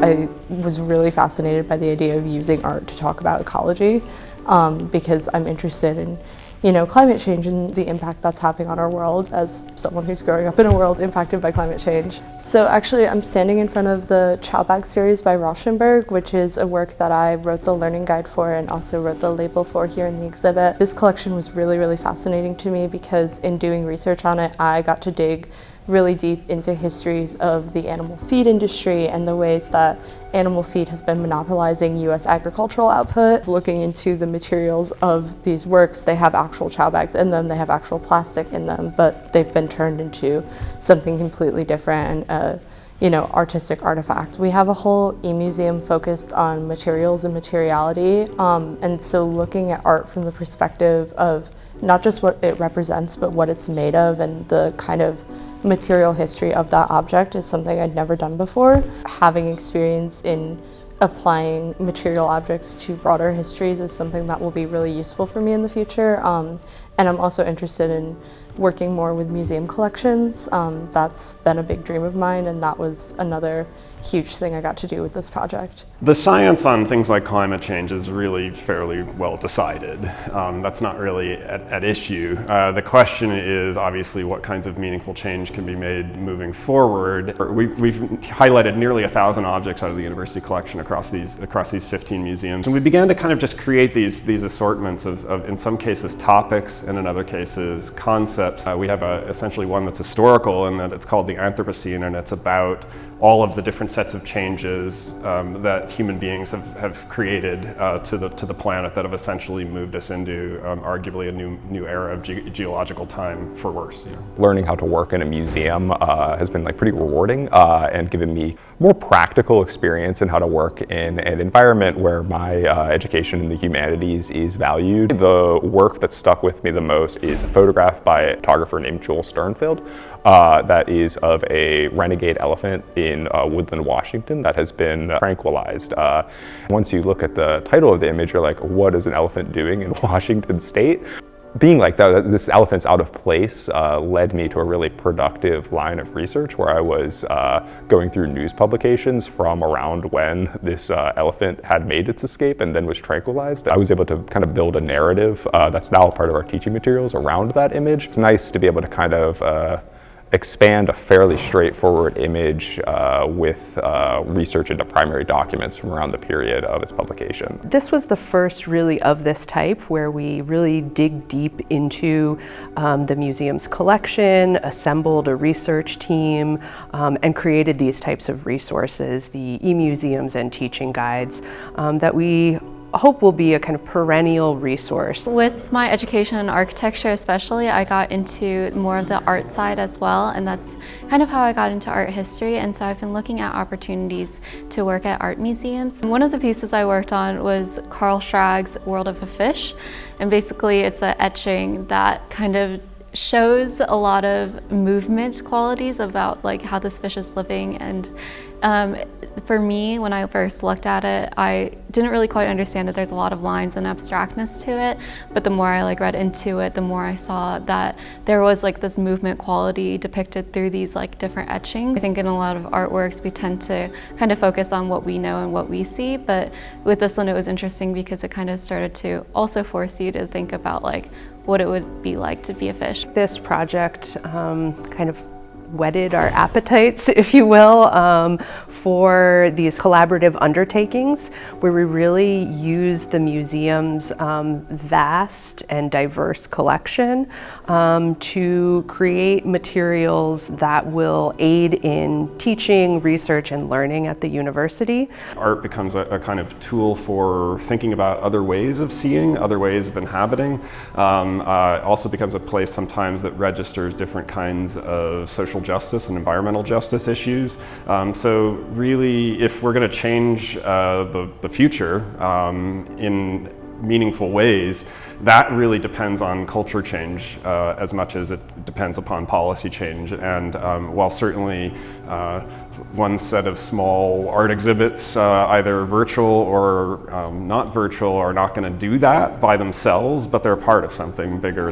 I was really fascinated by the idea of using art to talk about ecology because I'm interested in climate change and the impact that's having on our world as someone who's growing up in a world impacted by climate change. So actually I'm standing in front of the Chow Bag series by Rauschenberg, which is a work that I wrote the learning guide for and also wrote the label for here in the exhibit. This collection was really, really fascinating to me because in doing research on it, I got to dig really deep into histories of the animal feed industry and the ways that animal feed has been monopolizing US agricultural output. Looking into the materials of these works, they have actual chow bags in them, they have actual plastic in them, but they've been turned into something completely different and artistic artifacts. We have a whole e-museum focused on materials and materiality, and so looking at art from the perspective of not just what it represents, but what it's made of and the kind of material history of that object is something I'd never done before. Having experience in applying material objects to broader histories is something that will be really useful for me in the future. And I'm also interested in working more with museum collections. That's been a big dream of mine, and that was another huge thing I got to do with this project. The science on things like climate change is really fairly well decided. That's not really at issue. The question is obviously what kinds of meaningful change can be made moving forward. We've highlighted nearly 1,000 objects out of the university collection across these 15 museums. And we began to kind of just create these assortments of in some cases topics and in other cases concepts. We have essentially one that's historical in that it's called the Anthropocene, and it's about all of the different sets of changes that human beings have created to the planet that have essentially moved us into arguably a new era of geological time for worse. Yeah. Learning how to work in a museum has been pretty rewarding and given me more practical experience in how to work in an environment where my education in the humanities is valued. The work that stuck with me the most is a photograph by a photographer named Joel Sternfeld that is of a renegade elephant in Woodland, Washington that has been tranquilized. Once you look at the title of the image, you're like, what is an elephant doing in Washington state? Being like that, this elephant's out of place led me to a really productive line of research where I was going through news publications from around when this elephant had made its escape and then was tranquilized. I was able to kind of build a narrative that's now a part of our teaching materials around that image. It's nice to be able to kind of expand a fairly straightforward image with research into primary documents from around the period of its publication. This was the first really of this type where we really dig deep into the museum's collection, assembled a research team, and created these types of resources, the e-museums and teaching guides that we hope will be a kind of perennial resource. With my education in architecture especially, I got into more of the art side as well, and that's kind of how I got into art history, and so I've been looking at opportunities to work at art museums. One of the pieces I worked on was Carl Schrag's World of a Fish, and basically it's an etching that kind of shows a lot of movement qualities about how this fish is living, and for me, when I first looked at it, I didn't really quite understand that there's a lot of lines and abstractness to it, but the more I read into it, the more I saw that there was this movement quality depicted through these different etchings. I think in a lot of artworks we tend to kind of focus on what we know and what we see, but with this one it was interesting because it kind of started to also force you to think about what it would be like to be a fish. This project kind of whetted our appetites, if you will, for these collaborative undertakings where we really use the museum's vast and diverse collection to create materials that will aid in teaching, research, and learning at the university. Art becomes a kind of tool for thinking about other ways of seeing, other ways of inhabiting. Also becomes a place sometimes that registers different kinds of social justice and environmental justice issues. So really, if we're going to change the future in meaningful ways, that really depends on culture change as much as it depends upon policy change. And while certainly one set of small art exhibits, either virtual or not virtual, are not going to do that by themselves, but they're part of something bigger.